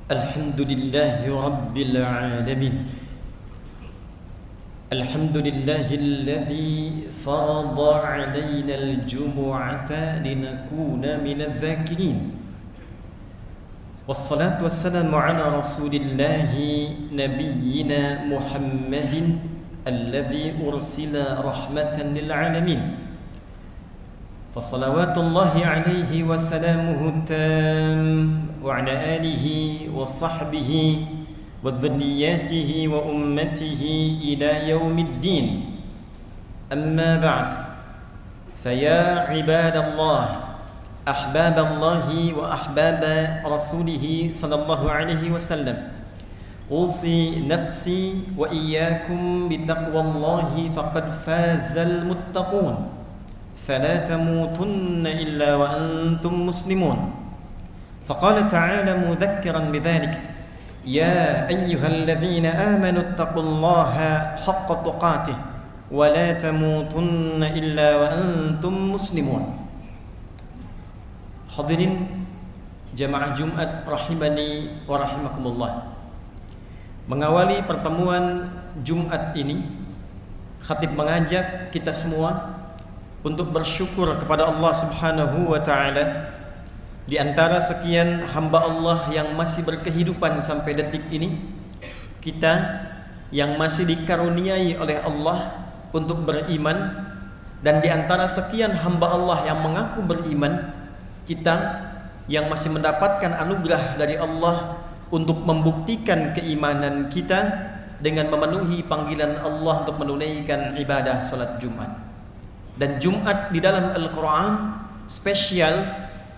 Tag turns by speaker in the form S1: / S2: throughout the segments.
S1: Alhamdulillahi Rabbil Alamin. Alhamdulillahilladzi farada alaina al-jumu'ata linakuna minadh dhakirin. Wassalatu wassalamu ala rasulillahi nabiyyina Muhammadin alladzi ursila rahmatan lil alamin. Fasalawatullahi alaihi wa salamuhu tam wa ala alihi wa sahbihi wa dhurriyyatihi wa ummatihi ila yaumiddin. Amma ba'd. Faya ibadallah, ahbaballahi wa ahbaba rasulih sallallahu alaihi wasallam. Usi nafsi wa iyyakum bittaqwallahi faqad fazal muttaqun. فلا تموتن إلا وأنتم مسلمون. فقال تعالى مذكرا بذلك: يا أيها الذين آمنوا اتقوا الله حق تقاته ولا تموتن إلا وأنتم مسلمون. Hadirin jamaah Jumat rahimani wa rahimakumullah. Mengawali pertemuan Jumat ini, khatib mengajak kita semua untuk bersyukur kepada Allah Subhanahu wa taala. Di antara sekian hamba Allah yang masih berkehidupan sampai detik ini, kita yang masih dikaruniai oleh Allah untuk beriman, dan di antara sekian hamba Allah yang mengaku beriman, kita yang masih mendapatkan anugerah dari Allah untuk membuktikan keimanan kita dengan memenuhi panggilan Allah untuk menunaikan ibadah salat Jumat. Dan Jumat di dalam Al-Quran spesial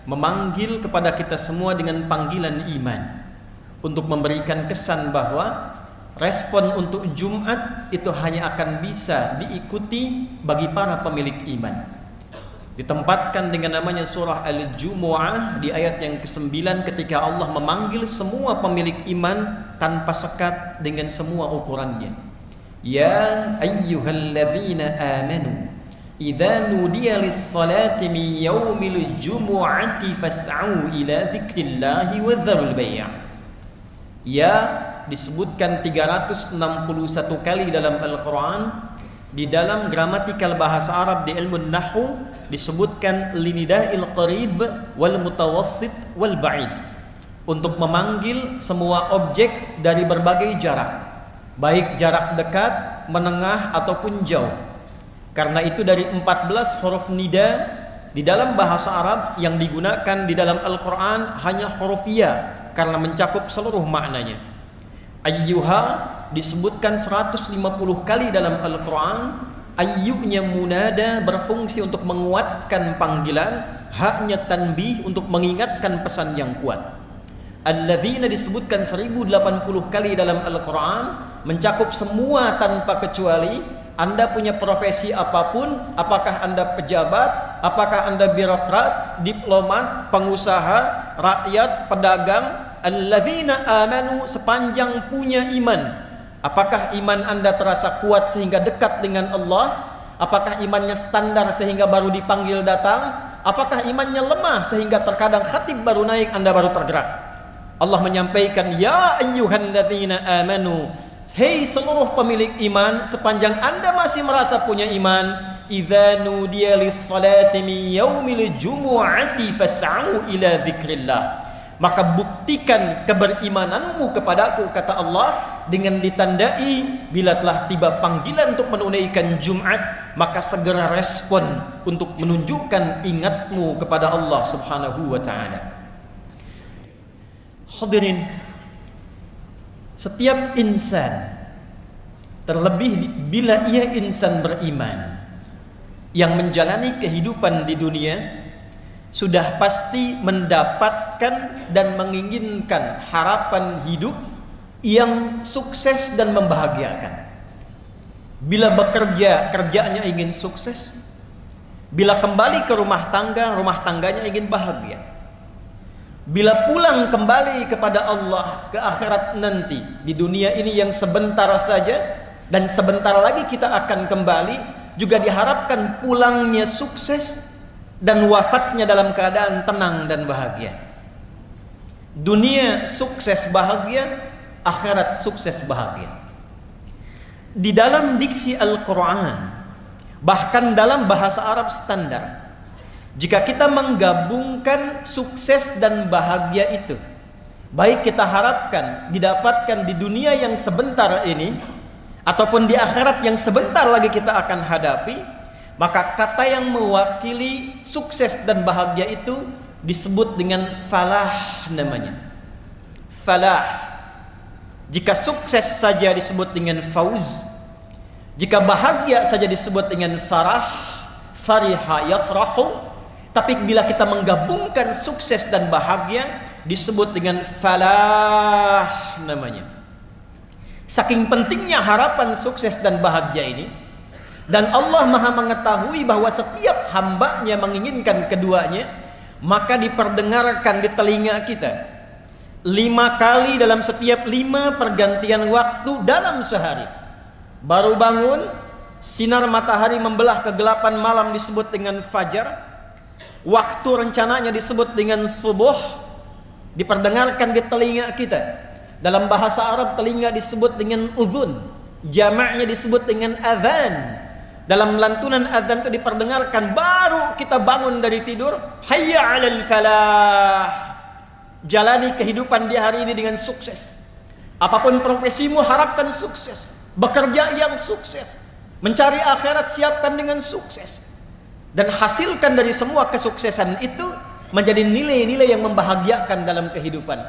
S1: memanggil kepada kita semua dengan panggilan iman, untuk memberikan kesan bahwa respon untuk Jumat itu hanya akan bisa diikuti bagi para pemilik iman. Ditempatkan dengan namanya surah Al-Jumu'ah di ayat yang ke-9 ketika Allah memanggil semua pemilik iman tanpa sekat dengan semua ukurannya. Ya ayyuhalladzina amanu idza nudiya lis-salati min yaumil jumu'ati fas'au ila dzikrillahi wa dzarul bai'. Ya disebutkan 361 kali dalam Al-Qur'an. Di dalam gramatikal bahasa Arab di ilmu nahwu disebutkan linida'il qarib wal mutawassit wal ba'id, untuk memanggil semua objek dari berbagai jarak, baik jarak dekat, menengah ataupun jauh. Karena itu dari 14 huruf nida di dalam bahasa Arab yang digunakan di dalam Al-Quran hanya huruf ya, karena mencakup seluruh maknanya. Ayyuha disebutkan 150 kali dalam Al-Quran. Ayyunya munada berfungsi untuk menguatkan panggilan, haknya tanbih untuk mengingatkan pesan yang kuat. Alladzina disebutkan 1080 kali dalam Al-Quran, mencakup semua tanpa kecuali. Anda punya profesi apapun, apakah Anda pejabat, apakah Anda birokrat, diplomat, pengusaha, rakyat, pedagang, alladzina amanu, sepanjang punya iman. Apakah iman Anda terasa kuat sehingga dekat dengan Allah? Apakah imannya standar sehingga baru dipanggil datang? Apakah imannya lemah sehingga terkadang khatib baru naik Anda baru tergerak? Allah menyampaikan, ya ayyuhalladzina amanu, hei seluruh pemilik iman, sepanjang Anda masih merasa punya iman, idza nudiya lis-salati min yaumil jumu'ati fas'au ila dzikrillah, maka buktikan keberimananmu kepadaku, kata Allah, dengan ditandai bila telah tiba panggilan untuk menunaikan Jumat, maka segera respon untuk menunjukkan ingatmu kepada Allah Subhanahu wa taala. Hadirin, setiap insan, terlebih bila ia insan beriman yang menjalani kehidupan di dunia, sudah pasti mendapatkan dan menginginkan harapan hidup yang sukses dan membahagiakan. Bila bekerja, kerjaannya ingin sukses. Bila kembali ke rumah tangganya ingin bahagia. Bila pulang kembali kepada Allah ke akhirat nanti, di dunia ini yang sebentar saja dan sebentar lagi kita akan kembali, juga diharapkan pulangnya sukses dan wafatnya dalam keadaan tenang dan bahagia. Dunia sukses bahagia, akhirat sukses bahagia. Di dalam diksi Al-Quran, bahkan dalam bahasa Arab standar, jika kita menggabungkan sukses dan bahagia itu, baik kita harapkan didapatkan di dunia yang sebentar ini ataupun di akhirat yang sebentar lagi kita akan hadapi, maka kata yang mewakili sukses dan bahagia itu disebut dengan falah namanya. Falah. Jika sukses saja disebut dengan fauz, jika bahagia saja disebut dengan farah, fariha yafrahu. Tapi bila kita menggabungkan sukses dan bahagia disebut dengan falah namanya. Saking pentingnya harapan sukses dan bahagia ini, dan Allah Maha mengetahui bahwa setiap hambanya menginginkan keduanya, maka diperdengarkan di telinga kita 5 kali dalam setiap 5 pergantian waktu dalam sehari. Baru bangun, sinar matahari membelah kegelapan malam disebut dengan fajar. Waktu rencananya disebut dengan subuh, diperdengarkan di telinga kita. Dalam bahasa Arab telinga disebut dengan udhun, jamaknya disebut dengan adhan. Dalam lantunan azan itu diperdengarkan baru kita bangun dari tidur, hayya 'alal falah. Jalani kehidupan di hari ini dengan sukses. Apapun profesimu harapkan sukses. Bekerja yang sukses. Mencari akhirat siapkan dengan sukses. Dan hasilkan dari semua kesuksesan itu menjadi nilai-nilai yang membahagiakan dalam kehidupan.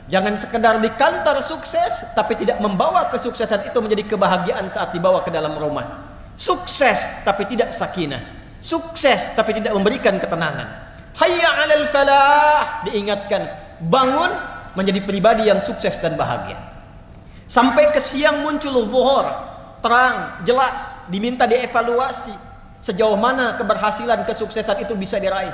S1: Jangan sekedar di kantor sukses tapi tidak membawa kesuksesan itu menjadi kebahagiaan saat dibawa ke dalam rumah. Sukses tapi tidak sakinah, sukses tapi tidak memberikan ketenangan. Hayya 'alal falah, diingatkan, bangun menjadi pribadi yang sukses dan bahagia. Sampai ke siang muncul zuhur, terang, jelas, diminta dievaluasi sejauh mana keberhasilan kesuksesan itu bisa diraih.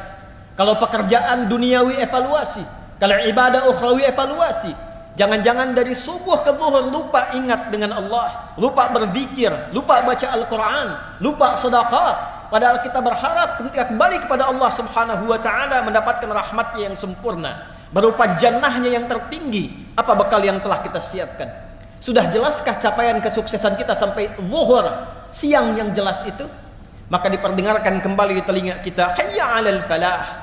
S1: Kalau pekerjaan duniawi evaluasi, kalau ibadah ukhrawi evaluasi. Jangan-jangan dari subuh ke zuhur lupa ingat dengan Allah, lupa berzikir, lupa baca Al-Quran, lupa sedekah. Padahal kita berharap ketika kembali kepada Allah Subhanahu wa ta'ala mendapatkan rahmatnya yang sempurna berupa jannahnya yang tertinggi. Apa bekal yang telah kita siapkan? Sudah jelaskah capaian kesuksesan kita sampai zuhur, siang yang jelas itu? Maka diperdengarkan kembali di telinga kita, hayya 'alal falah.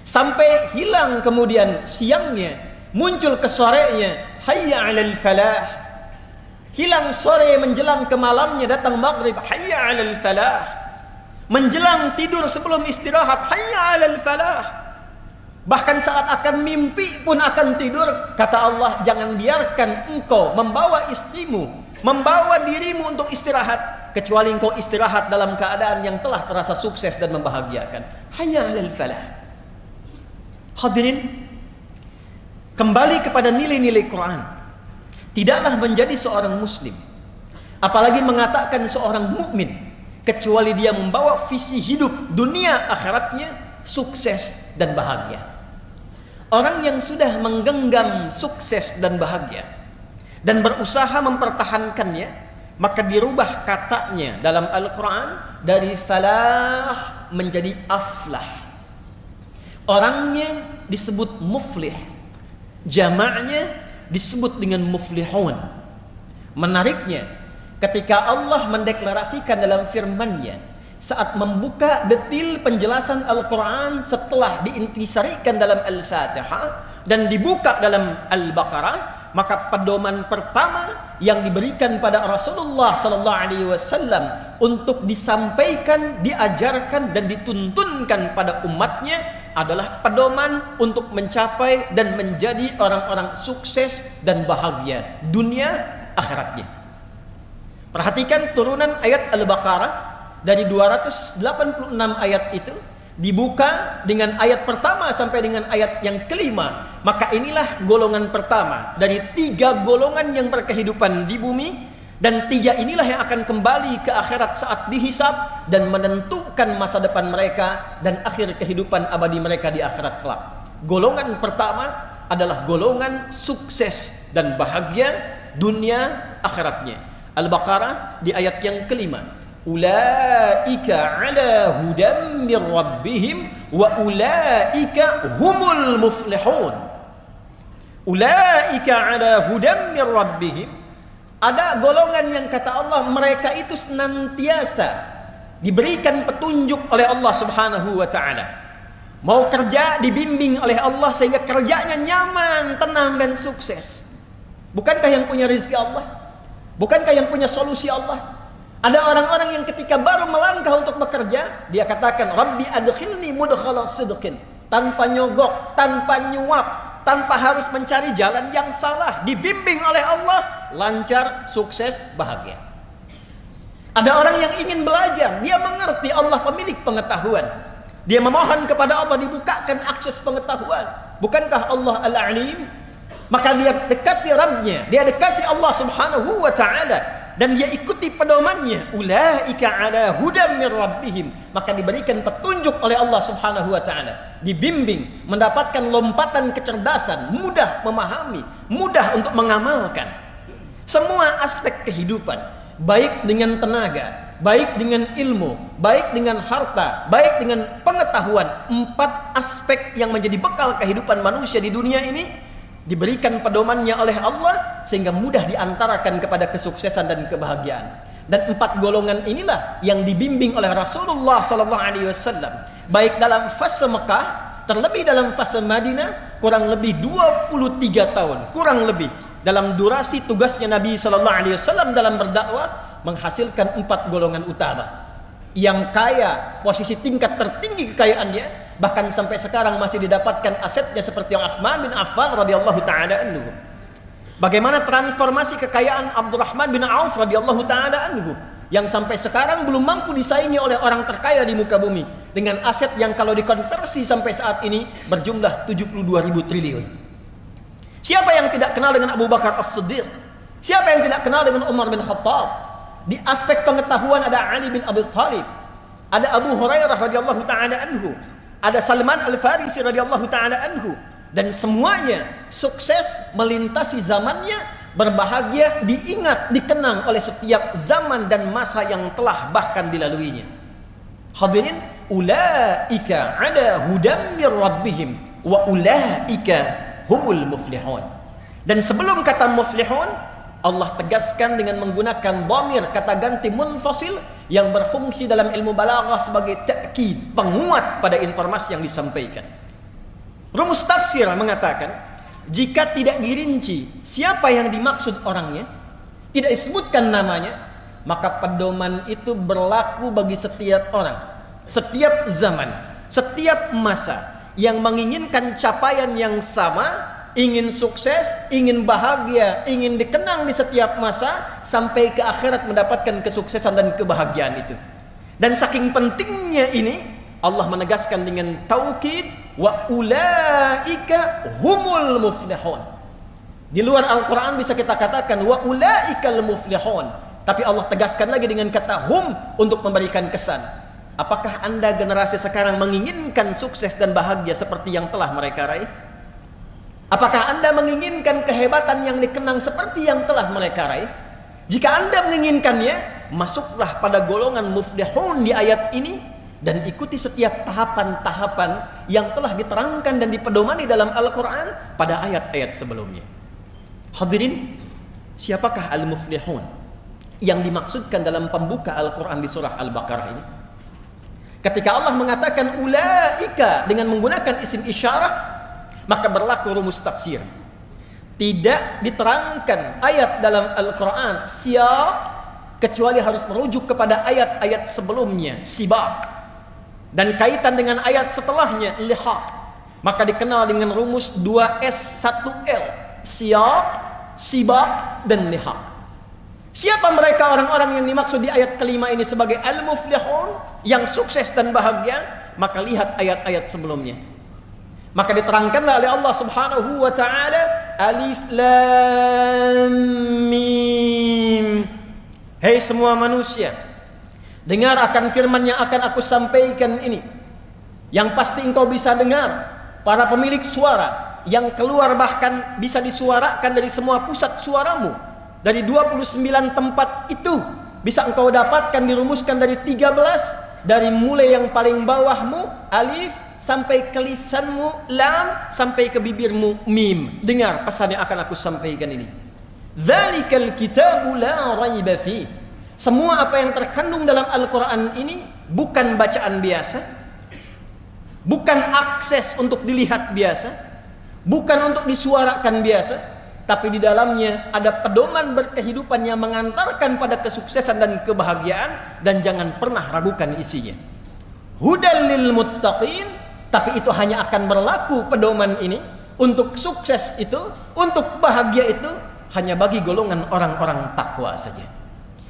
S1: Sampai hilang kemudian siangnya, muncul ke sorenya, hayya 'alal falah. Hilang sore menjelang ke malamnya, datang maghrib, hayya 'alal falah. Menjelang tidur sebelum istirahat, hayya 'alal falah. Bahkan saat akan mimpi pun akan tidur, kata Allah, jangan biarkan engkau membawa istrimu, membawa dirimu untuk istirahat, kecuali engkau istirahat dalam keadaan yang telah terasa sukses dan membahagiakan. Hayya 'alal falah. Hadirin, kembali kepada nilai-nilai Quran. Tidaklah menjadi seorang muslim, apalagi mengatakan seorang mukmin, kecuali dia membawa visi hidup dunia akhiratnya sukses dan bahagia. Orang yang sudah menggenggam sukses dan bahagia dan berusaha mempertahankannya, maka dirubah katanya dalam Al-Quran dari falah menjadi aflah. Orangnya disebut muflih, jamaknya disebut dengan muflihun. Menariknya, ketika Allah mendeklarasikan dalam firman-Nya saat membuka detil penjelasan Al-Quran setelah diintisarikan dalam Al-Fatihah dan dibuka dalam Al-Baqarah, maka pedoman pertama yang diberikan pada Rasulullah sallallahu alaihi wasallam untuk disampaikan, diajarkan dan dituntunkan pada umatnya adalah pedoman untuk mencapai dan menjadi orang-orang sukses dan bahagia dunia akhiratnya. Perhatikan turunan ayat Al-Baqarah dari 286 ayat itu dibuka dengan ayat pertama sampai dengan ayat yang kelima. Maka inilah golongan pertama dari 3 golongan yang berkehidupan di bumi, dan 3 inilah yang akan kembali ke akhirat saat dihisab dan menentukan masa depan mereka dan akhir kehidupan abadi mereka di akhirat kelak. Golongan pertama adalah golongan sukses dan bahagia dunia akhiratnya. Al-Baqarah di ayat yang kelima, ulaika ala hudam mir rabbihim wa ulaika humul muflihun. Ulaika ala hudam mir rabbihim. Ada golongan yang kata Allah mereka itu senantiasa diberikan petunjuk oleh Allah Subhanahu wa taala. Mau kerja dibimbing oleh Allah sehingga kerjanya nyaman, tenang dan sukses. Bukankah yang punya rezeki Allah? Bukankah yang punya solusi Allah? Ada orang-orang yang ketika baru melangkah untuk bekerja, dia katakan, Rabbi adkhilni mudkhala sidqin. Tanpa nyogok, tanpa nyuap, tanpa harus mencari jalan yang salah. Dibimbing oleh Allah, lancar, sukses, bahagia. Ada orang yang ingin belajar, dia mengerti Allah pemilik pengetahuan. Dia memohon kepada Allah dibukakan akses pengetahuan. Bukankah Allah Al-Alim? Maka dia dekati Rabbnya, dia dekati Allah Subhanahu wa ta'ala, dan dia ikuti pedomannya. Ulaika ala hudam mir rabbihim. Maka diberikan petunjuk oleh Allah Subhanahu wa ta'ala, dibimbing, mendapatkan lompatan kecerdasan, mudah memahami, mudah untuk mengamalkan semua aspek kehidupan, baik dengan tenaga, baik dengan ilmu, baik dengan harta, baik dengan pengetahuan. 4 aspek yang menjadi bekal kehidupan manusia di dunia ini diberikan pedomannya oleh Allah sehingga mudah diantarakan kepada kesuksesan dan kebahagiaan. Dan 4 golongan inilah yang dibimbing oleh Rasulullah sallallahu alaihi wasallam, baik dalam fase Mekah, terlebih dalam fase Madinah, kurang lebih 23 tahun, kurang lebih dalam durasi tugasnya Nabi sallallahu alaihi wasallam dalam berdakwah, menghasilkan 4 golongan utama yang kaya, posisi tingkat tertinggi kekayaannya, bahkan sampai sekarang masih didapatkan asetnya seperti yang Utsman bin Affan radhiyallahu taala anhu. Bagaimana transformasi kekayaan Abdurrahman bin Auf radhiyallahu taala anhu yang sampai sekarang belum mampu disaingi oleh orang terkaya di muka bumi dengan aset yang kalau dikonversi sampai saat ini berjumlah 72.000 triliun. Siapa yang tidak kenal dengan Abu Bakar As-Siddiq? Siapa yang tidak kenal dengan Umar bin Khattab? Di aspek pengetahuan ada Ali bin Abi Thalib, ada Abu Hurairah radhiyallahu taala anhu, ada Salman Al-Farisi radhiyallahu taala anhu, dan semuanya sukses melintasi zamannya, berbahagia, diingat, dikenang oleh setiap zaman dan masa yang telah bahkan dilaluinya. Hadirin, ulaika ala hudam mir rabbihim wa ulaika humul muflihun. Dan sebelum kata muflihun, Allah tegaskan dengan menggunakan dhamir, kata ganti munfasil yang berfungsi dalam ilmu balaghah sebagai ta'kid, penguat pada informasi yang disampaikan. Rumus tafsir mengatakan, jika tidak dirinci siapa yang dimaksud orangnya, tidak disebutkan namanya, maka pedoman itu berlaku bagi setiap orang, setiap zaman, setiap masa yang menginginkan capaian yang sama, ingin sukses, ingin bahagia, ingin dikenang di setiap masa sampai ke akhirat mendapatkan kesuksesan dan kebahagiaan itu. Dan saking pentingnya ini, Allah menegaskan dengan taukid, wa ulaika humul muflihun. Di luar Al-Quran bisa kita katakan wa ulaikal muflihun, tapi Allah tegaskan lagi dengan kata hum untuk memberikan kesan. Apakah Anda generasi sekarang menginginkan sukses dan bahagia seperti yang telah mereka raih? Apakah Anda menginginkan kehebatan yang dikenang seperti yang telah mereka raih? Jika Anda menginginkannya, masuklah pada golongan muflihun di ayat ini dan ikuti setiap tahapan-tahapan yang telah diterangkan dan dipedomani dalam Al-Quran pada ayat-ayat sebelumnya. Hadirin, siapakah al-muflihun yang dimaksudkan dalam pembuka Al-Quran di surah Al-Baqarah ini? Ketika Allah mengatakan ulaika dengan menggunakan isim isyarah, maka berlaku rumus tafsir. Tidak diterangkan ayat dalam Al-Quran siyaq kecuali harus merujuk kepada ayat-ayat sebelumnya, sibaq, dan kaitan dengan ayat setelahnya, lihaq. Maka dikenal dengan rumus 2S 1L, siyaq, sibaq, dan lihaq. Siapa mereka orang-orang yang dimaksud di ayat kelima ini sebagai al-muflihun, yang sukses dan bahagia? Maka lihat ayat-ayat sebelumnya. Maka diterangkanlah oleh Allah Subhanahu wa taala, alif lam mim. Hei semua manusia, dengar akan firman yang akan aku sampaikan ini. Yang pasti engkau bisa dengar, para pemilik suara yang keluar bahkan bisa disuarakan dari semua pusat suaramu. Dari 29 tempat itu bisa engkau dapatkan dirumuskan dari 13 dari mulai yang paling bawahmu alif sampai ke lisanmu lam sampai ke bibirmu mim. Dengar pesan yang akan aku sampaikan ini. Dzalikal kitabu la raiba fi. Semua apa yang terkandung dalam Al-Qur'an ini bukan bacaan biasa, bukan akses untuk dilihat biasa, bukan untuk disuarakan biasa, tapi di dalamnya ada pedoman berkehidupan yang mengantarkan pada kesuksesan dan kebahagiaan, dan jangan pernah ragukan isinya. Hudal lil muttaqin, tapi itu hanya akan berlaku pedoman ini untuk sukses itu, untuk bahagia itu hanya bagi golongan orang-orang takwa saja.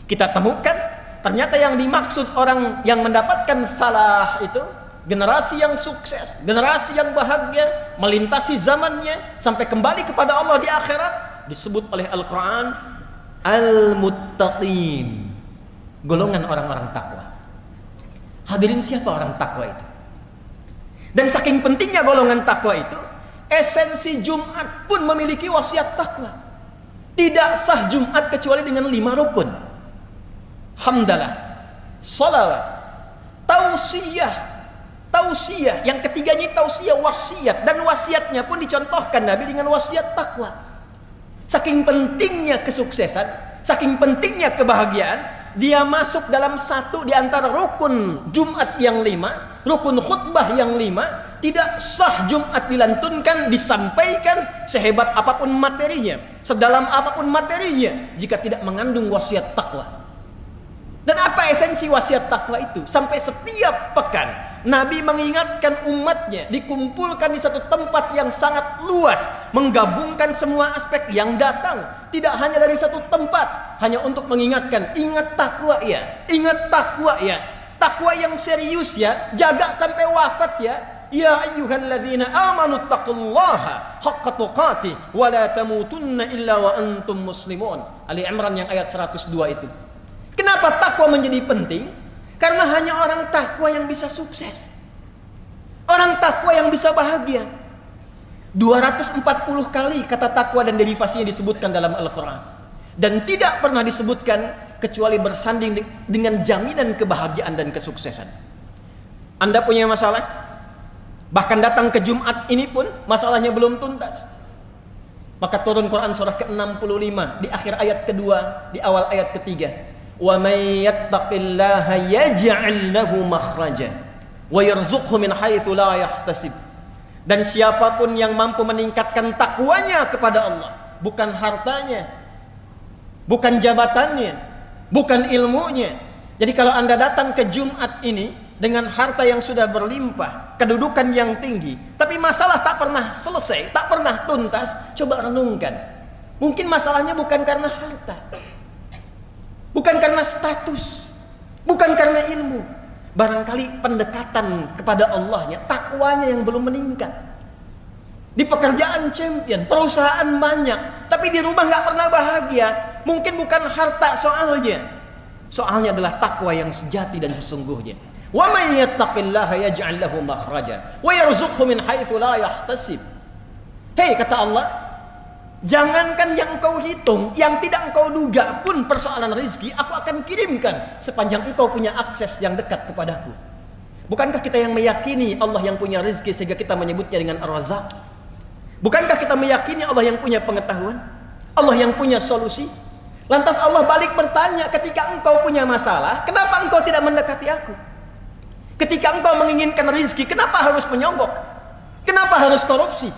S1: Kita temukan ternyata yang dimaksud orang yang mendapatkan falah itu generasi yang sukses, generasi yang bahagia, melintasi zamannya sampai kembali kepada Allah di akhirat, disebut oleh Al-Quran Al-Muttaqin, golongan orang-orang takwa. Hadirin, siapa orang takwa itu? Dan saking pentingnya golongan takwa itu, esensi Jumat pun memiliki wasiat takwa. Tidak sah Jumat kecuali dengan 5 rukun: hamdalah, salawat, tausiyah, yang ketiganya tausiyah wasiat, dan wasiatnya pun dicontohkan Nabi dengan wasiat takwa. Saking pentingnya kesuksesan, saking pentingnya kebahagiaan, dia masuk dalam satu di antara rukun Jumat yang 5, rukun khutbah yang 5. Tidak sah Jumat dilantunkan, disampaikan sehebat apapun materinya, sedalam apapun materinya, jika tidak mengandung wasiat takwa. Dan apa esensi wasiat takwa itu? Sampai setiap pekan Nabi mengingatkan umatnya dikumpulkan di satu tempat yang sangat luas, menggabungkan semua aspek yang datang, tidak hanya dari satu tempat, hanya untuk mengingatkan, ingat takwa ya, ingat takwa ya, takwa yang serius ya, jaga sampai wafat ya. Ya ayyuhalladzina amanu taqullaha haqqa tuqatih wa la tamutunna illa wa antum muslimun. Ali Imran yang ayat 102 itu. Kenapa takwa menjadi penting? Karena hanya orang takwa yang bisa sukses, orang takwa yang bisa bahagia. 240 kali kata takwa dan derivasinya disebutkan dalam Al-Quran, dan tidak pernah disebutkan kecuali bersanding dengan jaminan kebahagiaan dan kesuksesan. Anda punya masalah, bahkan datang ke Jumat ini pun masalahnya belum tuntas, maka turun Quran surah ke-65 di akhir ayat kedua, di awal ayat ketiga. Wa may yattaqillaha yaj'al lahu makhraja wa yarzuqhu min haitsu la yahtasib. Dan siapapun yang mampu meningkatkan takwanya kepada Allah, bukan hartanya, bukan jabatannya, bukan ilmunya. Jadi kalau Anda datang ke Jumat ini dengan harta yang sudah berlimpah, kedudukan yang tinggi, tapi masalah tak pernah selesai, tak pernah tuntas, coba renungkan. Mungkin masalahnya bukan karena harta, bukan karena status, bukan karena ilmu. Barangkali pendekatan kepada Allahnya, takwanya yang belum meningkat. Di pekerjaan champion, perusahaan banyak, tapi di rumah nggak pernah bahagia. Mungkin bukan harta soalnya, soalnya adalah takwa yang sejati dan sesungguhnya. Wa may yattaqillaha yaj'al lahu makhraja wa yarzuqhu min haitsu la yahtasib. Hei, kata Allah, jangankan yang engkau hitung, yang tidak engkau duga pun persoalan rezeki aku akan kirimkan sepanjang engkau punya akses yang dekat kepadaku. Bukankah kita yang meyakini Allah yang punya rezeki sehingga kita menyebutnya dengan Ar-Razzaq? Bukankah kita meyakini Allah yang punya pengetahuan, Allah yang punya solusi? Lantas Allah balik bertanya, ketika engkau punya masalah, kenapa engkau tidak mendekati aku? Ketika engkau menginginkan rezeki, kenapa harus menyogok? Kenapa harus korupsi?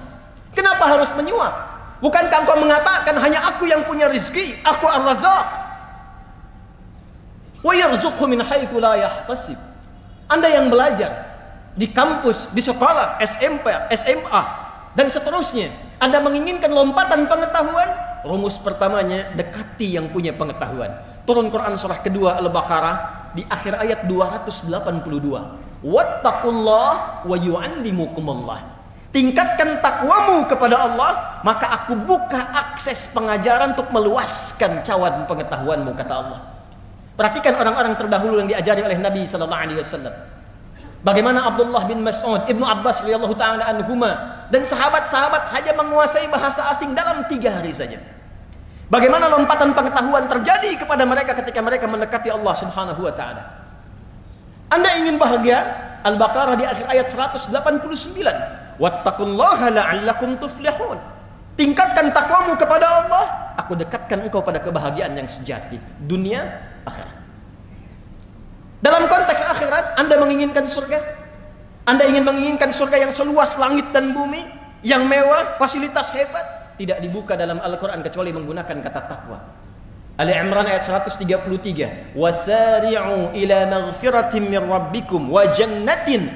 S1: Kenapa harus menyuap? Bukankah engkau mengatakan hanya aku yang punya rezeki, aku Ar-Razzaq? Wa yarzuqhu min haitsu la yahtasib. Anda yang belajar di kampus, di sekolah, SMP, SMA dan seterusnya, Anda menginginkan lompatan pengetahuan, rumus pertamanya dekati yang punya pengetahuan. Turun Quran surah kedua Al-Baqarah di akhir ayat 282. Wattaqullah wa yu'allimukumullah. Tingkatkan takwamu kepada Allah, maka aku buka akses pengajaran untuk meluaskan cawan pengetahuanmu, kata Allah. Perhatikan orang-orang terdahulu yang diajari oleh Nabi sallallahu alaihi wasallam. Bagaimana Abdullah bin Mas'ud, Ibnu Abbas radhiyallahu taala anhuma, dan sahabat-sahabat hanya menguasai bahasa asing dalam 3 hari saja. Bagaimana lompatan pengetahuan terjadi kepada mereka ketika mereka mendekati Allah Subhanahu wa taala. Anda ingin bahagia? Al-Baqarah di akhir ayat 189. Wattaqullaha la'allakum tuflihun. Tingkatkan takwamu kepada Allah, aku dekatkan engkau pada kebahagiaan yang sejati, dunia, akhirat. Dalam konteks akhirat, Anda menginginkan surga? Anda ingin menginginkan surga yang seluas langit dan bumi, yang mewah, fasilitas hebat? Tidak dibuka dalam Al-Quran kecuali menggunakan kata takwa. Ali Imran ayat 133. Wasari'u ila maghfiratin min rabbikum wa jannatin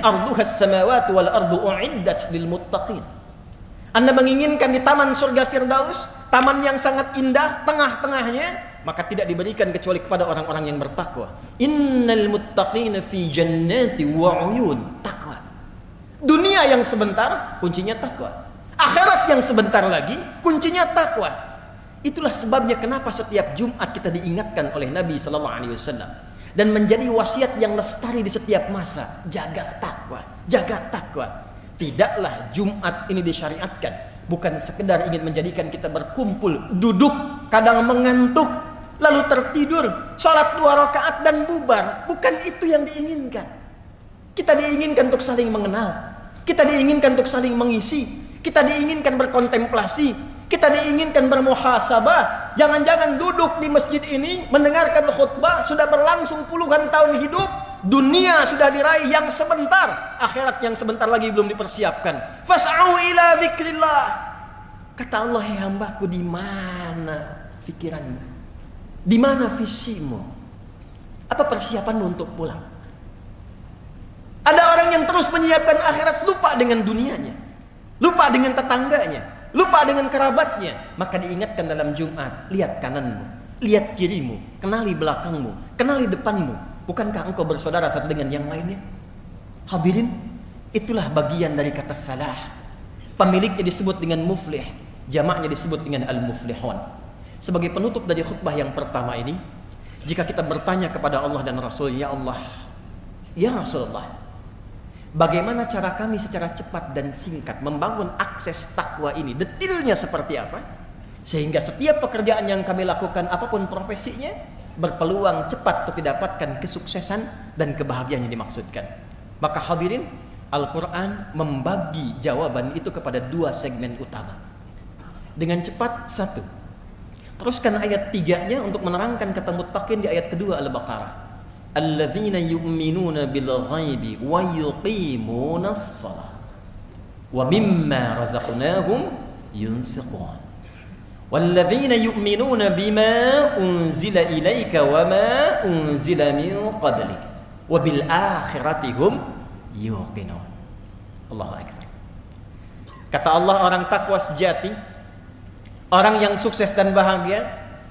S1: arduha as-samawati wal ardu u'iddat lil muttaqin. Anda menginginkan di taman surga Firdaus, taman yang sangat indah, tengah-tengahnya, maka tidak diberikan kecuali kepada orang-orang yang bertakwa. Innal muttaqina fi jannati wa uyun. Takwa. Dunia yang sebentar, kuncinya takwa. Akhirat yang sebentar lagi, kuncinya takwa. Itulah sebabnya kenapa setiap Jumat kita diingatkan oleh Nabi sallallahu alaihi wasallam dan menjadi wasiat yang lestari di setiap masa, jaga takwa, jaga takwa. Tidaklah Jumat ini disyariatkan bukan sekedar ingin menjadikan kita berkumpul, duduk, kadang mengantuk, lalu tertidur, salat 2 rakaat dan bubar. Bukan itu yang diinginkan. Kita diinginkan untuk saling mengenal, kita diinginkan untuk saling mengisi, kita diinginkan berkontemplasi, kita diinginkan bermuhasabah. Jangan-jangan duduk di masjid ini mendengarkan khutbah sudah berlangsung puluhan tahun hidup, dunia sudah diraih yang sebentar, akhirat yang sebentar lagi belum dipersiapkan. Fas'au ila dzikrillah. Kata Allah, "Hai hambaku, di mana pikiranmu? Di mana visimu? Apa persiapanmu untuk pulang?" Ada orang yang terus menyiapkan akhirat, lupa dengan dunianya, lupa dengan tetangganya, lupa dengan kerabatnya. Maka diingatkan dalam Jumat, lihat kananmu, lihat kirimu, kenali belakangmu, kenali depanmu. Bukankah engkau bersaudara satu dengan yang lainnya? Hadirin, itulah bagian dari kata falah. Pemiliknya disebut dengan muflih, jamaknya disebut dengan al-muflihun. Sebagai penutup dari khutbah yang pertama ini, jika kita bertanya kepada Allah dan Rasul, ya Allah, ya Rasulullah, bagaimana cara kami secara cepat dan singkat membangun akses takwa ini? Detilnya seperti apa? Sehingga setiap pekerjaan yang kami lakukan, apapun profesinya, berpeluang cepat untuk didapatkan kesuksesan dan kebahagiaan yang dimaksudkan. Maka hadirin, Al-Quran membagi jawaban itu kepada 2 segmen utama. Dengan cepat, 1. Teruskan ayat 3-nya untuk menerangkan kata muttaqin di ayat kedua Al-Baqarah. Alladzina yu'minuna bil ghaibi wa yuqimunas shalah wa mimma razaqnahum yunfiqun walladzina yu'minuna bima unzila ilaika wa ma unzila min qablik wa bil akhirati hum yuqinun. Allahu akbar. Kata Allah, orang takwa sejati, orang yang sukses dan bahagia,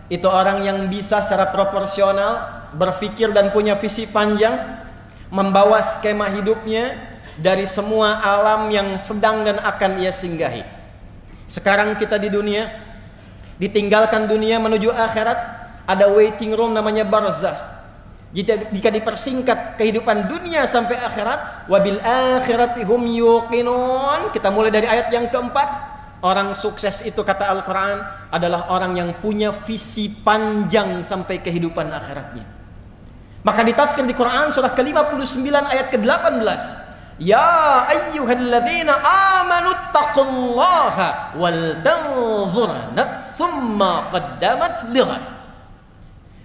S1: itu orang yang bisa secara proporsional berpikir dan punya visi panjang, membawa skema hidupnya dari semua alam yang sedang dan akan ia singgahi. Sekarang kita di dunia, ditinggalkan dunia menuju akhirat, ada waiting room namanya barzakh. Jika dipersingkat kehidupan dunia sampai akhirat, wabil akhirati hum yuqinun. Kita mulai dari ayat yang keempat. Orang sukses itu, kata Al-Quran, adalah orang yang punya visi panjang sampai kehidupan akhiratnya. Maka ditafsir di Quran surah ke-59 ayat ke-18. Ya ayyuhalladzina amanu taqullaha wal tanzur nafsum ma qaddamat lighad.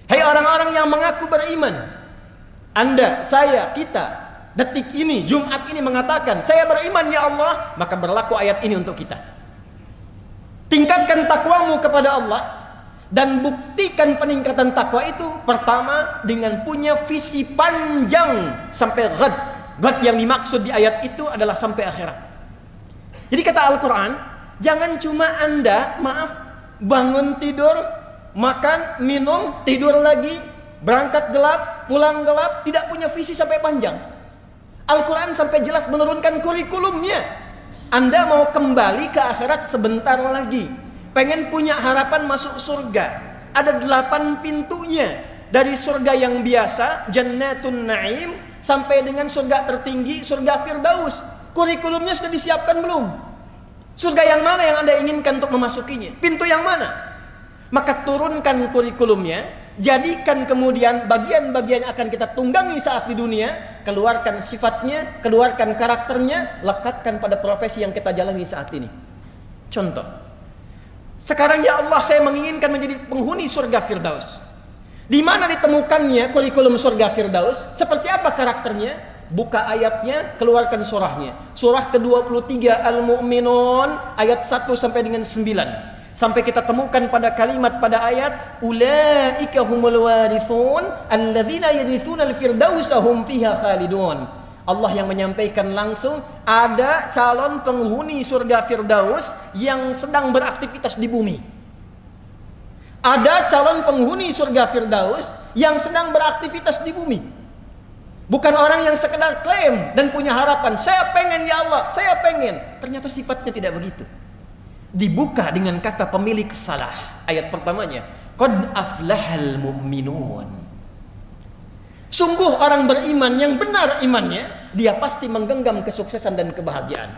S1: Hai orang-orang yang mengaku beriman. Anda, saya, kita, detik ini, Jumat ini mengatakan, saya beriman ya Allah, maka berlaku ayat ini untuk kita. Tingkatkan takwamu kepada Allah dan buktikan peningkatan takwa itu pertama dengan punya visi panjang sampai ghad. Ghad yang dimaksud di ayat itu adalah sampai akhirat. Jadi kata Al-Quran, jangan cuma Anda, bangun tidur, makan, minum, tidur lagi, berangkat gelap, pulang gelap, tidak punya visi sampai panjang. Al-Quran sampai jelas menurunkan kurikulumnya. Anda mau kembali ke akhirat sebentar lagi, pengen punya harapan masuk surga, ada 8 pintunya. Dari surga yang biasa, Jannatun Na'im, sampai dengan surga tertinggi, surga Firdaus. Kurikulumnya sudah disiapkan belum? Surga yang mana yang Anda inginkan untuk memasukinya? Pintu yang mana? Maka turunkan kurikulumnya Jadikan kemudian bagian-bagian yang akan kita tunggangi saat di dunia, keluarkan sifatnya, keluarkan karakternya, lekatkan pada profesi yang kita jalani saat ini. Contoh, sekarang ya Allah saya menginginkan menjadi penghuni surga Firdaus. Di mana ditemukannya kurikulum surga Firdaus? Seperti apa karakternya? Buka ayatnya, keluarkan surahnya. Surah ke-23 Al-Mu'minun ayat 1 sampai dengan 9. Sampai kita temukan pada kalimat pada ayat ulaika humul warithun alladzina yarithuna al-firdausa hum fiha khalidun. Allah yang menyampaikan langsung ada calon penghuni surga Firdaus yang sedang beraktivitas di bumi. Ada calon penghuni surga Firdaus yang sedang beraktivitas di bumi. Bukan orang yang sekedar klaim dan punya harapan, saya pengen ya Allah, saya pengen. Ternyata sifatnya tidak begitu. Dibuka dengan kata pemilik falah. Ayat pertamanya, qad aflahal mu'minun. Sungguh orang beriman yang benar imannya, dia pasti menggenggam kesuksesan dan kebahagiaan.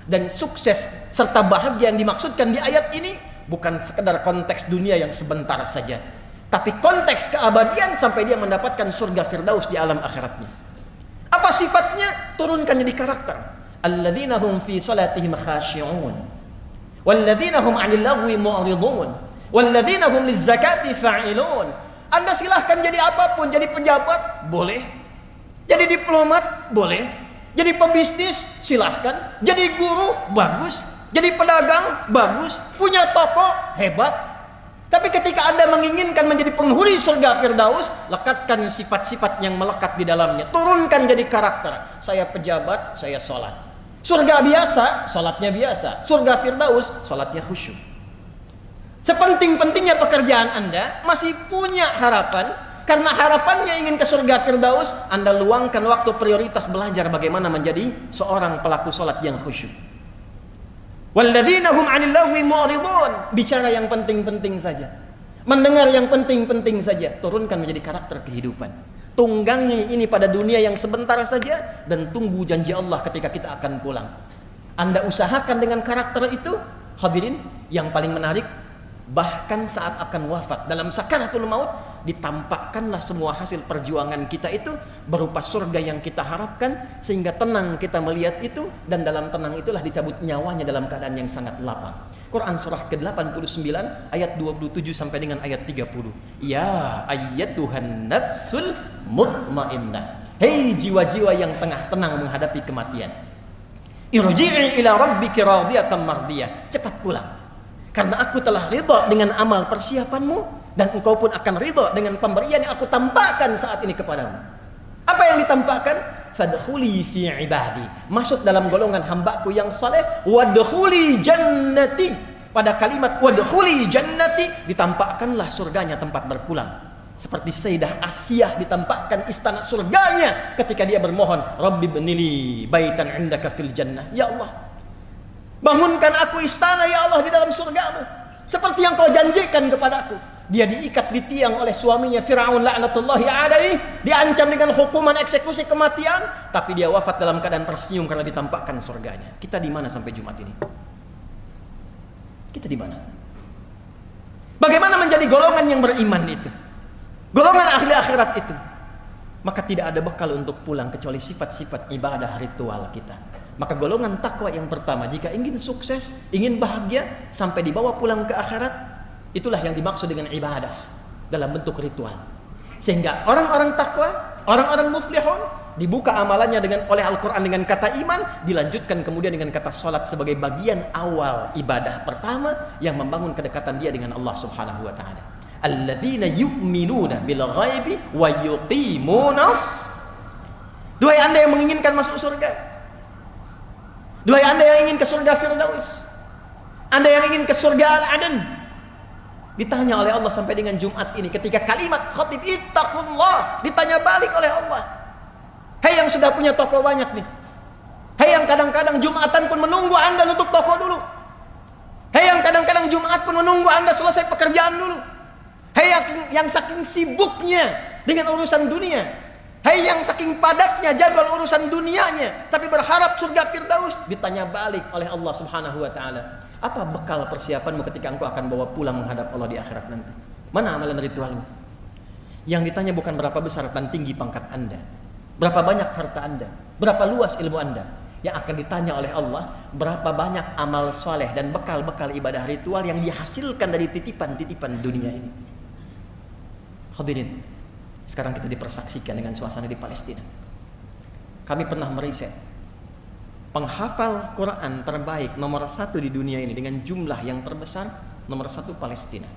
S1: Dan sukses serta bahagia yang dimaksudkan di ayat ini bukan sekedar konteks dunia yang sebentar saja, tapi konteks keabadian sampai dia mendapatkan surga Firdaus di alam akhiratnya. Apa sifatnya? Turunkan jadi karakter. Alladzina hum fi salatihim khashi'un. Walladzina hum 'anil lagwi mu'ridun. Walladzina hum lizzakati fa'ilun. Anda silahkan jadi apapun, jadi pejabat, boleh. Jadi diplomat, boleh. Jadi pebisnis, silahkan. Jadi guru, bagus. Jadi pedagang, bagus. Punya toko, hebat. Tapi ketika Anda menginginkan menjadi penghuni surga Firdaus, lekatkan sifat-sifat yang melekat di dalamnya. Turunkan jadi karakter. Saya pejabat, saya sholat. Surga biasa, sholatnya biasa. Surga Firdaus, sholatnya khusyuk. Sepenting-pentingnya pekerjaan Anda, masih punya harapan. Karena harapannya ingin ke surga Firdaus, Anda luangkan waktu prioritas belajar bagaimana menjadi seorang pelaku sholat yang khusyuk. Walladzina hum 'anil lagwi mu'ridun. Bicara yang penting-penting saja. Mendengar yang penting-penting saja. Turunkan menjadi karakter kehidupan. Tunggangi ini pada dunia yang sebentar saja dan tunggu janji Allah ketika kita akan pulang. Anda usahakan dengan karakter itu, hadirin, yang paling menarik, bahkan saat akan wafat dalam sakaratul maut, ditampakkanlah semua hasil perjuangan kita itu berupa surga yang kita harapkan, sehingga tenang kita melihat itu, dan dalam tenang itulah dicabut nyawanya dalam keadaan yang sangat lapang. Quran surah ke-89 ayat 27 sampai dengan ayat 30. Ya ayyatuhan nafsul mutmainnah. Hei jiwa-jiwa yang tengah tenang menghadapi kematian. Irji'i ila rabbiki radiyatan mardiyah. Cepat pulang. Karena aku telah ridha dengan amal persiapanmu, dan engkau pun akan ridha dengan pemberian yang aku tampakkan saat ini kepadamu. Apa yang ditampakkan? Fadkhuli fi ibadi. Masuk dalam golongan hambaku yang saleh. Wadkhuli jannati. Pada kalimat wadkhuli jannati ditampakkanlah surganya tempat berpulang. Seperti Sayyidah Asiyah ditampakkan istana surganya ketika dia bermohon, Rabbi bnili baitan indaka fil jannah. Ya Allah, bangunkan aku istana ya Allah di dalam surgamu, seperti yang kau janjikan kepadaku. Dia diikat di tiang oleh suaminya Fir'aun laknatullahi alaihi, diancam dengan hukuman eksekusi kematian, tapi dia wafat dalam keadaan tersenyum karena ditampakkan surganya. Kita di mana sampai Jumat ini? Kita di mana? Bagaimana menjadi golongan yang beriman itu? Golongan ahli akhirat itu? Maka tidak ada bekal untuk pulang kecuali sifat-sifat ibadah ritual kita. Maka golongan takwa yang pertama, jika ingin sukses, ingin bahagia, sampai dibawa pulang ke akhirat, itulah yang dimaksud dengan ibadah dalam bentuk ritual. Sehingga orang-orang takwa, orang-orang muflihun, dibuka amalannya oleh Al-Quran dengan kata iman, dilanjutkan kemudian dengan kata salat sebagai bagian awal ibadah pertama yang membangun kedekatan dia dengan Allah Subhanahu wa taala. Alladzina yu'minuna bil ghaibi wa yuqimunas. Duhai Anda yang menginginkan masuk surga, duhai Anda yang ingin ke surga Firdaus, Anda yang ingin ke surga Al-Adan, ditanya oleh Allah sampai dengan Jumat ini ketika kalimat khatib ittaqullah ditanya balik oleh Allah. Hei yang sudah punya toko banyak nih, hei yang kadang-kadang Jumatan pun menunggu Anda nutup toko dulu, hei yang kadang-kadang Jumat pun menunggu Anda selesai pekerjaan dulu, hei yang saking sibuknya dengan urusan dunia, hei yang saking padatnya jadwal urusan dunianya tapi berharap surga Firdaus, ditanya balik oleh Allah Subhanahu wa taala, apa bekal persiapanmu ketika engkau akan bawa pulang menghadap Allah di akhirat nanti? Mana amalan ritualmu? Yang ditanya bukan berapa besar dan tinggi pangkat Anda, berapa banyak harta Anda, berapa luas ilmu Anda. Yang akan ditanya oleh Allah, berapa banyak amal soleh dan bekal-bekal ibadah ritual yang dihasilkan dari titipan-titipan dunia ini. Hadirin, sekarang kita dipersaksikan dengan suasana di Palestina. Kami pernah meriset penghafal Quran terbaik nomor 1 di dunia ini dengan jumlah yang terbesar, nomor 1 Palestina,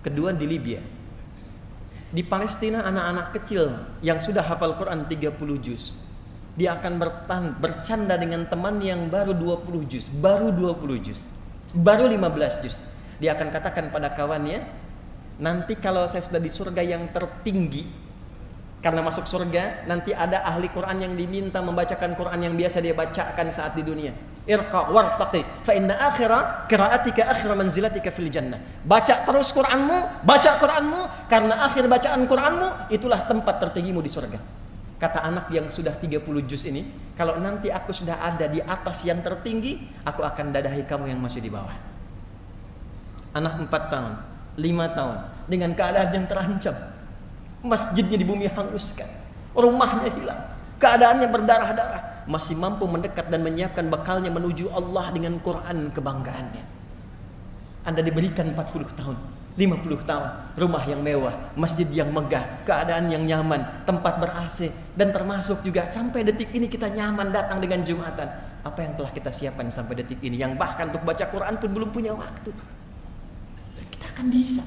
S1: kedua di Libya. Di Palestina anak-anak kecil yang sudah hafal Quran 30 juz, dia akan bercanda dengan teman yang baru 20 juz, baru 20 juz, baru 15 juz. Dia akan katakan pada kawannya, nanti kalau saya sudah di surga yang tertinggi, karena masuk surga nanti ada ahli Quran yang diminta membacakan Quran yang biasa dia bacakan saat di dunia. Irqa wartaqi fa inna akhira qiraatika akhira manzilatika fil jannah. Baca terus Quranmu, baca Quranmu, karena akhir bacaan Quranmu itulah tempat tertinggimu di surga. Kata anak yang sudah 30 juz ini, kalau nanti aku sudah ada di atas yang tertinggi, aku akan dadahi kamu yang masih di bawah. Anak 4 tahun, 5 tahun, dengan keadaan yang terancam. Masjidnya di bumi hanguskan, rumahnya hilang, keadaannya berdarah-darah, masih mampu mendekat dan menyiapkan bekalnya menuju Allah dengan Quran kebanggaannya. Anda diberikan 40 tahun, 50 tahun, rumah yang mewah, masjid yang megah, keadaan yang nyaman, tempat ber-AC, dan termasuk juga sampai detik ini kita nyaman datang dengan Jumatan. Apa yang telah kita siapkan sampai detik ini, yang bahkan untuk baca Quran pun belum punya waktu. Dan kita akan bisa.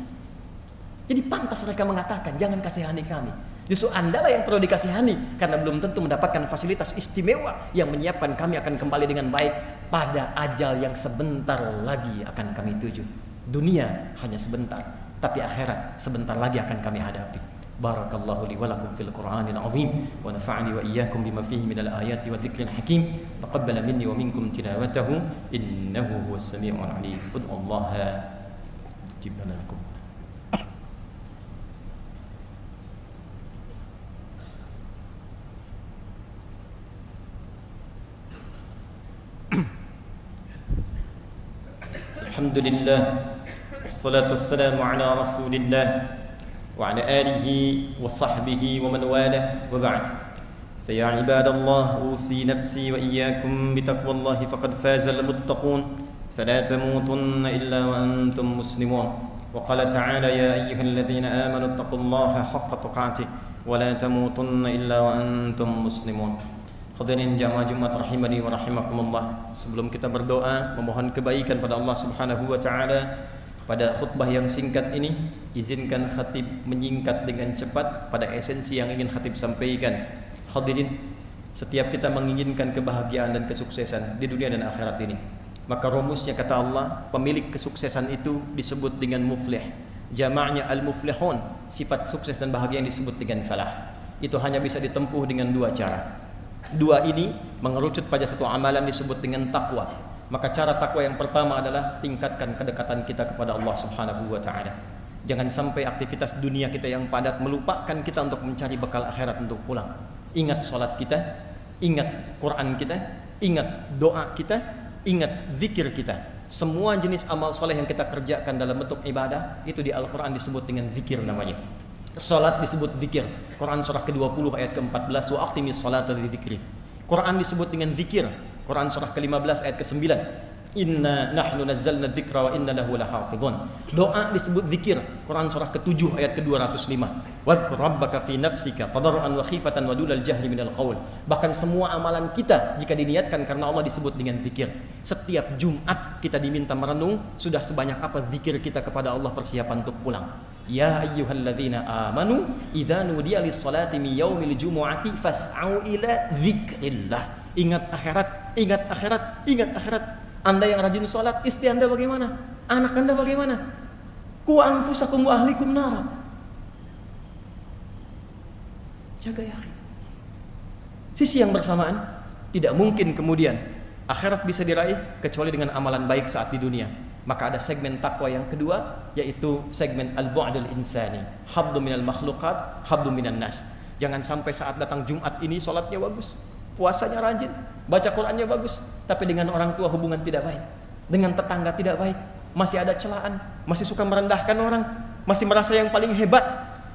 S1: Jadi pantas mereka mengatakan, jangan kasihani kami. Justru Anda lah yang perlu dikasihani, karena belum tentu mendapatkan fasilitas istimewa yang menyiapkan kami akan kembali dengan baik pada ajal yang sebentar lagi akan kami tuju. Dunia hanya sebentar, tapi akhirat sebentar lagi akan kami hadapi. Barakallahu li wa lakum fil Qur'anil azim wa nafa'ani wa iyyakum bima fihi minal ayati wa dzikril hakim. Taqabbala minni wa minkum tilawatahu innahu huwas samiul alim. Ud'ullaha jibna lakum. Alhamdulillah, wassalatu wassalamu ala rasulillah wa ala alihi wa sahbihi wa man walah, wa ba'd. Fa ya ibadallah, usi nafsi wa iyyakum bitaqwallahi faqad fazal muttaqun, fala tamutunna illa wa antum muslimun. Wa qala ta'ala ya ayyuhalladzina amanu taqullaha haqqa tuqatih wa la tamutunna illa wa antum muslimun. Hadirin jamaah Jumat rahimani wa rahimakumullah. Sebelum kita berdoa memohon kebaikan pada Allah Subhanahu wa taala, pada khutbah yang singkat ini izinkan khatib menyingkat dengan cepat pada esensi yang ingin khatib sampaikan. Hadirin, setiap kita menginginkan kebahagiaan dan kesuksesan di dunia dan akhirat ini, maka rumusnya kata Allah, pemilik kesuksesan itu disebut dengan muflih. Jamaknya al-muflihun, sifat sukses dan bahagia yang disebut dengan falah. Itu hanya bisa ditempuh dengan 2 cara. 2 ini mengerucut pada satu amalan disebut dengan takwa. Maka cara takwa yang pertama adalah tingkatkan kedekatan kita kepada Allah Subhanahu wa taala. Jangan sampai aktivitas dunia kita yang padat melupakan kita untuk mencari bekal akhirat untuk pulang. Ingat salat kita, ingat Quran kita, ingat doa kita, ingat zikir kita. Semua jenis amal soleh yang kita kerjakan dalam bentuk ibadah itu di Al-Quran disebut dengan zikir namanya. Salat disebut zikir. Quran surah ke-20 ayat ke-14, wa aqimis salata lidzikri. Quran disebut dengan zikir. Quran surah ke-15 ayat ke-9, inna nahnu nazzalna dzikra wa inna lahu lahafizun. Doa disebut zikir. Quran surah ke-7 ayat ke-205, wadhkur rabbaka fi nafsika tadarruan wa khifatan wa dunal jahri minal qaul. Bahkan semua amalan kita jika diniatkan karena Allah disebut dengan zikir. Setiap Jumat kita diminta merenung sudah sebanyak apa zikir kita kepada Allah persiapan untuk pulang. Ya ayyuhalladzina amanu idza nudiya lis-salati min yaumil jumu'ati fas'au ila dzikrillah. Ingat akhirat, ingat akhirat, ingat akhirat. Anda yang rajin salat, istri Anda bagaimana? Anak Anda bagaimana? Qu anfusakum wa ahlikum nara. Jaga ya akhi. Sisi yang bersamaan, tidak mungkin kemudian akhirat bisa diraih kecuali dengan amalan baik saat di dunia. Maka ada segmen takwa yang kedua, yaitu segmen al-bu'dul insani, habdu minal makhluqat, habdu minan nas. Jangan sampai saat datang Jumat ini salatnya bagus, puasanya rajin, baca Qurannya bagus, tapi dengan orang tua hubungan tidak baik, dengan tetangga tidak baik, masih ada celaan, masih suka merendahkan orang, masih merasa yang paling hebat,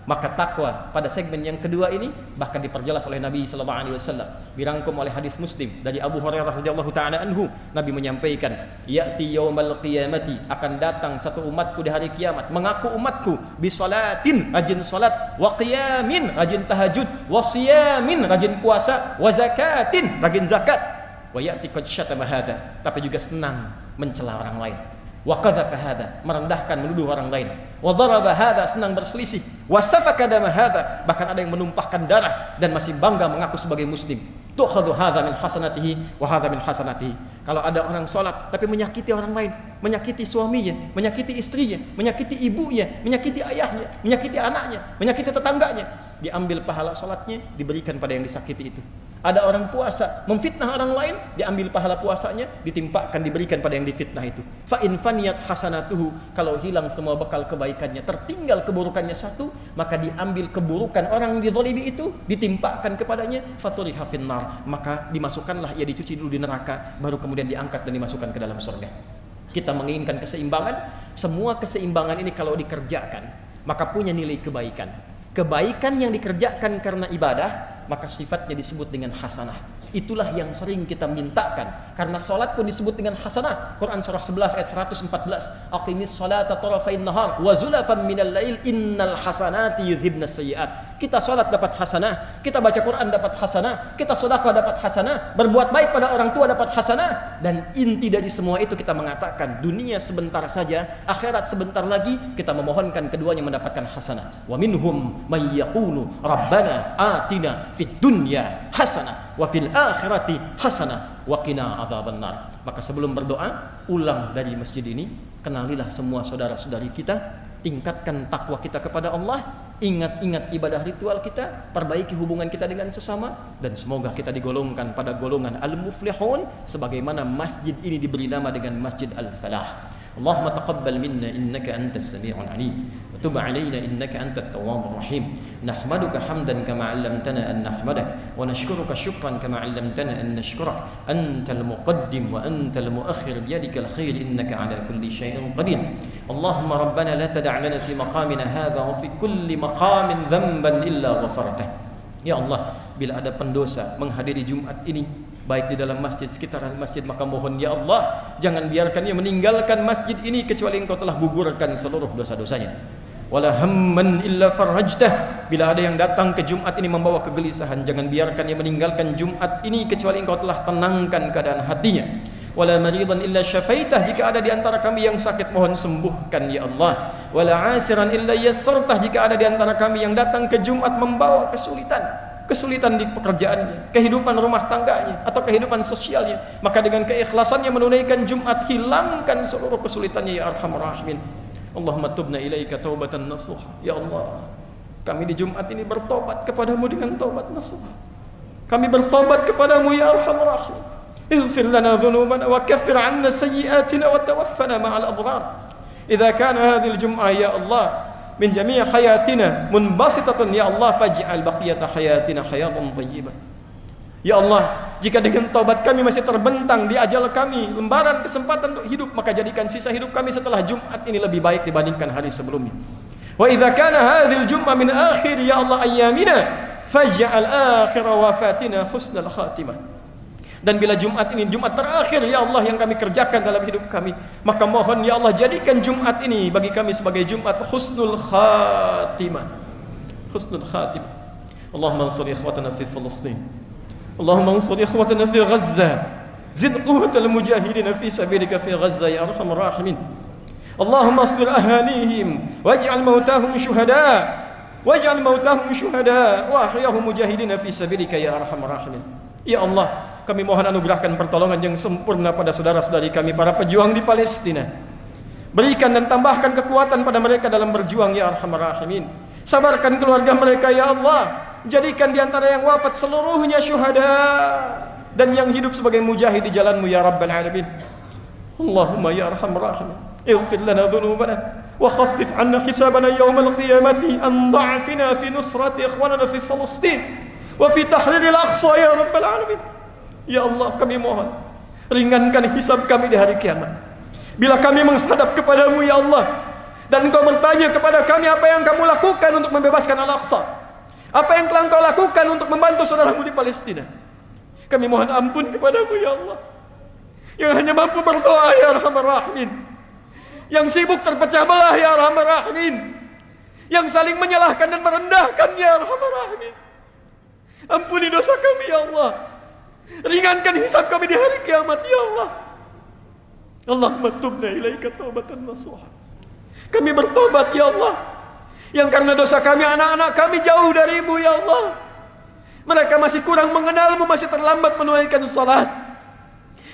S1: Maka takwa pada segmen yang kedua ini bahkan diperjelas oleh Nabi sallallahu alaihi wasallam, dirangkum oleh hadis Muslim dari Abu Hurairah radhiyallahu taala anhu. Nabi menyampaikan, "Ya'ti yaumal qiyamati, akan datang satu umatku di hari kiamat, mengaku umatku bi salatin, rajin salat, wa qiyamin, rajin tahajud, wa siyamin, rajin puasa, wa zakatin, rajin zakat, wa ya'ti qad syatama hadza," tapi juga senang mencela orang lain. Wa qadhafa hadza, merendahkan, menuduh orang lain. Wa daraba hadza, senang berselisih. Wa safaka dama hadza, bahkan ada yang menumpahkan darah dan masih bangga mengaku sebagai muslim. Tu'khadhu hadza min hasanatihi wa hadza min hasanatihi. Kalau ada orang salat tapi menyakiti orang lain, menyakiti suaminya, menyakiti istrinya, menyakiti ibunya, menyakiti ayahnya, menyakiti anaknya, menyakiti tetangganya, diambil pahala salatnya, diberikan pada yang disakiti itu. Ada orang puasa memfitnah orang lain, diambil pahala puasanya, ditimpakan, diberikan pada yang difitnah itu. Fa in faniyat hasanatuhu, kalau hilang semua bekal kebaikannya, tertinggal keburukannya satu, maka diambil keburukan orang yang dizalimi itu, ditimpakan kepadanya, faturiha finnar, maka dimasukkanlah ia, dicuci dulu di neraka, baru kemudian diangkat dan dimasukkan ke dalam surga. Kita menginginkan keseimbangan. Semua keseimbangan ini kalau dikerjakan, maka punya nilai kebaikan. Kebaikan yang dikerjakan karena ibadah, maka sifatnya disebut dengan hasanah. Itulah yang sering kita mintakan. Karena salat pun disebut dengan hasanah. Quran surah 11 ayat 114. Aqimis salata tarafain nahar wa zulafan minal lail innal hasanati yudhibnas sayyi'at. Kita salat dapat hasanah, kita baca Quran dapat hasanah, kita sedekah dapat hasanah, berbuat baik pada orang tua dapat hasanah. Dan inti dari semua itu kita mengatakan dunia sebentar saja, akhirat sebentar lagi, kita memohonkan keduanya mendapatkan hasanah. Wa minhum may yaqulu rabbana atina fid dunya hasanah wa fil akhirati hasanah wa qina adzabannar. Maka sebelum berdoa, ulang dari masjid ini, kenalilah semua saudara-saudari kita, tingkatkan takwa kita kepada Allah, ingat-ingat ibadah ritual kita, perbaiki hubungan kita dengan sesama, dan semoga kita digolongkan pada golongan al-muflihun sebagaimana masjid ini diberi nama dengan Masjid Al-Falah. Allahumma taqabbal minna innaka antas sami'ul alim wa tub 'alaina innaka antat tawwabur rahim. Nahmaduka hamdan kama 'allamtana an nahmadak wa nashkuruka syukran kama 'allamtana an nashkurak. Antal muqaddim wa antal muakhir biyadikal khair innaka 'ala kulli syai'in qadir. Allahumma rabbana la tada' lana fi maqamina hadha wa fi kulli maqamin dhanban illa ghafartah. Ya Allah, bila ada pendosa menghadiri Jumat ini baik di dalam masjid, sekitaran masjid, maka mohon ya Allah, jangan biarkan ia meninggalkan masjid ini kecuali Engkau telah gugurkan seluruh dosa-dosanya. Wala hamman illa farajtah, bila ada yang datang ke Jumat ini membawa kegelisahan, jangan biarkan ia meninggalkan Jumat ini kecuali Engkau telah tenangkan keadaan hatinya. Wala maridan illa syafaitah, jika ada di antara kami yang sakit mohon sembuhkan ya Allah. Wala asiran illa yassartah, jika ada di antara kami yang datang ke Jumat membawa kesulitan di pekerjaannya, kehidupan rumah tangganya, atau kehidupan sosialnya, maka dengan keikhlasannya menunaikan Jumat, hilangkan seluruh kesulitannya ya arhamar rahimin. Allahumma tubna ilaika taubatan nasuha. Ya Allah, kami di Jumat ini bertobat kepadamu dengan taubat nasuha. Kami bertobat kepadamu ya arhamar rahimin. Ighfir lana dhunubana wa kaffir 'anna sayyi'atina wa tawaffana ma'al abrar. Idza kana hadhihi al-jum'ah ya Allah min jami' hayatina munbasitatan ya Allah, faj'al baqiyata hayatina hayatan thayyibah. Ya Allah, jika dengan taubat kami masih terbentang di ajal kami lembaran kesempatan untuk hidup, maka jadikan sisa hidup kami setelah Jumat ini lebih baik dibandingkan hari sebelumnya. Wa idza kana hadhil jum'ah min akhir ya Allah ayyamina, faj'al akhir wafatina husnal khatimah. Dan bila Jumat ini Jumat terakhir ya Allah yang kami kerjakan dalam hidup kami, maka mohon ya Allah jadikan Jumat ini bagi kami sebagai Jumat husnul khatimah. Husnul khatimah. Allahumma ansur ikhwatana fi Palestin. Allahumma ansur ikhwatana fi Gaza. Zid quwwatal mujahidin fi sabilika fi Gaza ya arhamar rahimin. Allahumma asbir ahanihim waj'al mautahum syuhada. Waj'al mautahum syuhada wa ahyahum mujahidin fi sabilika ya arhamar rahimin. Ya Allah, kami mohon anugerahkan pertolongan yang sempurna pada saudara-saudari kami para pejuang di Palestina. Berikan dan tambahkan kekuatan pada mereka dalam berjuang ya arhamar rahimin. Sabarkan keluarga mereka ya Allah. Jadikan di antara yang wafat seluruhnya syuhada dan yang hidup sebagai mujahid di jalan-Mu ya rabbal alamin. Allahumma ya arhamar rahimin, ighfir lana dhunubana wa khaffif 'anna hisabana yawmal qiyamati an da'fina fi nusrati ikhwanana fi Palestin wa fi tahriril aqsa ya rabbal alamin. Ya Allah, kami mohon ringankan hisab kami di hari kiamat. Bila kami menghadap kepadamu ya Allah, Dan Engkau bertanya kepada kami, apa yang kamu lakukan untuk membebaskan Al-Aqsa? Apa yang telah Engkau lakukan untuk membantu saudaramu di Palestina? Kami mohon ampun kepadamu ya Allah, yang hanya mampu berdoa ya Arhamar Rahimin, yang sibuk terpecah belah ya Arhamar Rahimin, yang saling menyalahkan dan merendahkan ya Arhamar Rahimin. Ampuni dosa kami ya Allah, ringankan hisab kami di hari kiamat ya Allah. Allahumma tubna ilaika taubatan nasuha. Kami bertobat ya Allah, yang karena dosa kami anak-anak kami jauh darimu ya Allah. Mereka masih kurang mengenalmu, masih terlambat menunaikan salat.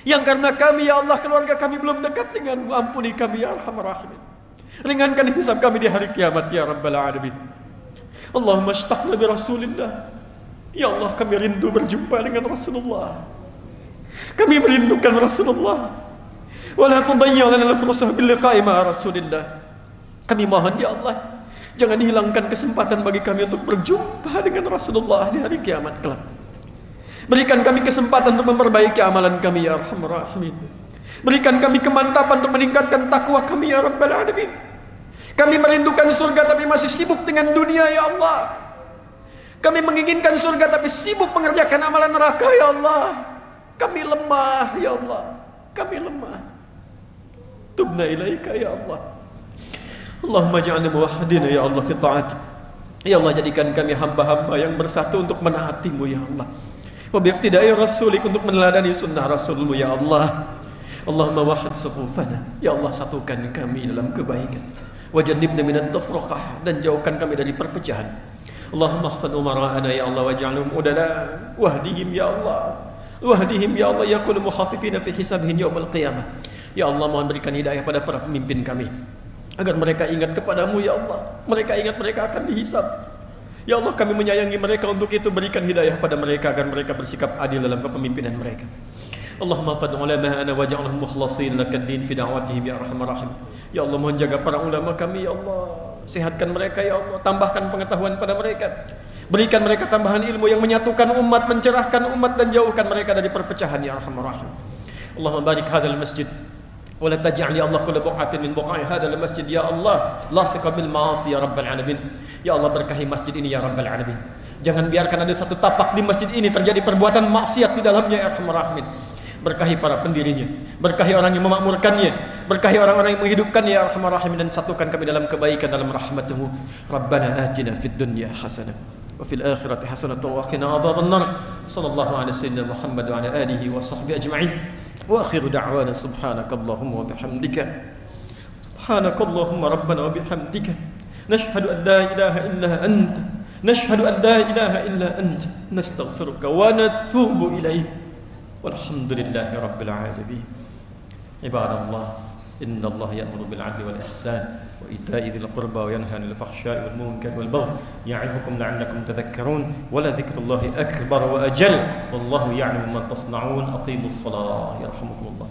S1: Yang karena kami ya Allah, keluarga kami belum dekat denganmu. Ampuni kami ya Arhamar Rahimin, ringankan hisab kami di hari kiamat ya Rabbal Alamin. Allahumma ashtaqna bi Rasulillah. Ya Allah, kami rindu berjumpa dengan Rasulullah. Kami merindukan Rasulullah. Wala tudayyi' lana al-fursah bil liqa'i ma'a Rasulillah. Kami mohon ya Allah, jangan hilangkan kesempatan bagi kami untuk berjumpa dengan Rasulullah di hari kiamat kelak. Berikan kami kesempatan untuk memperbaiki amalan kami ya Arhamar Rahimin. Berikan kami kemantapan untuk meningkatkan takwa kami ya Rabbal Alamin. Kami merindukan surga tapi masih sibuk dengan dunia ya Allah. Kami menginginkan surga tapi sibuk mengerjakan amalan neraka ya Allah. Kami lemah ya Allah, kami lemah. Tubna ilaika ya Allah. Allahumma ja'alna muwahhidina ya Allah fi ta'atik. Ya Allah, jadikan kami hamba-hamba yang bersatu untuk menaati-Mu ya Allah. Wa biiqtida'i rasulik, untuk meneladani sunnah Rasul-Mu ya Allah. Allahumma wahhid sufufana. Ya Allah, satukan kami dalam kebaikan. Wa jannibna minat tafraqah, dan jauhkan kami dari perpecahan. Allahumma ihfadh umara'ana ya Allah, waj'alhum udala. Wahdihim ya Allah. Wahdihim ya Allah, yakunu mukhafifina fi hisabihim yaumil qiyamah. Ya Allah, mohon berikan hidayah pada para pemimpin kami, agar mereka ingat kepadamu ya Allah. Mereka ingat mereka akan dihisab. Ya Allah, kami menyayangi mereka, untuk itu berikan hidayah pada mereka agar mereka bersikap adil dalam kepemimpinan mereka. Allahumma fad ulama'ana waj'alhum mukhlasin lakad-din fi da'watihim ya Arhamar Rahim. Ya Allah, mohon jaga para ulama kami ya Allah. Sehatkan mereka ya Allah, tambahkan pengetahuan pada mereka. Berikan mereka tambahan ilmu yang menyatukan umat, mencerahkan umat, dan jauhkan mereka dari perpecahan ya Arhamar Rahim. Allahumma barik hadzal masjid ولا تجعل يا الله كل بقعة من بقاع هذا المسجد يا الله لاصقة بالمعاصي يا رب العالمين. Ya Allah, berkahi masjid ini ya Rabbal Alamin. Jangan biarkan ada satu tapak di masjid ini terjadi perbuatan maksiat di dalamnya ya Arhamar Rahimin. Berkahi para pendirinya, berkahi orang yang memakmurkannya, berkahi orang-orang yang menghidupkannya ya Arhamar Rahimin, dan satukan kami dalam kebaikan, dalam rahmat-Mu. Rabbana atina fid dunya hasanah wa fil akhirati hasanah wa qina adzaban nar. Sallallahu ala sayyidina Muhammad wa ala alihi wa sahbihi ajma'in. وآخر دعوانا سبحانك اللهم وبحمدك سبحانك اللهم ربنا وبحمدك نشهد أن لا إله إلا أنت نشهد أن لا إله إلا أنت نستغفرك ونتوب إليك والحمد لله رب العالمين. عباد الله، إن الله يأمر بالعدل والإحسان وإيتاء ذي القربى وينهى عن الفحشاء والمنكر والبغي يعظكم لعلكم تذكرون ولذكر الله أكبر وأجل والله يعلم ما تصنعون. أقيموا الصلاة يرحمكم الله.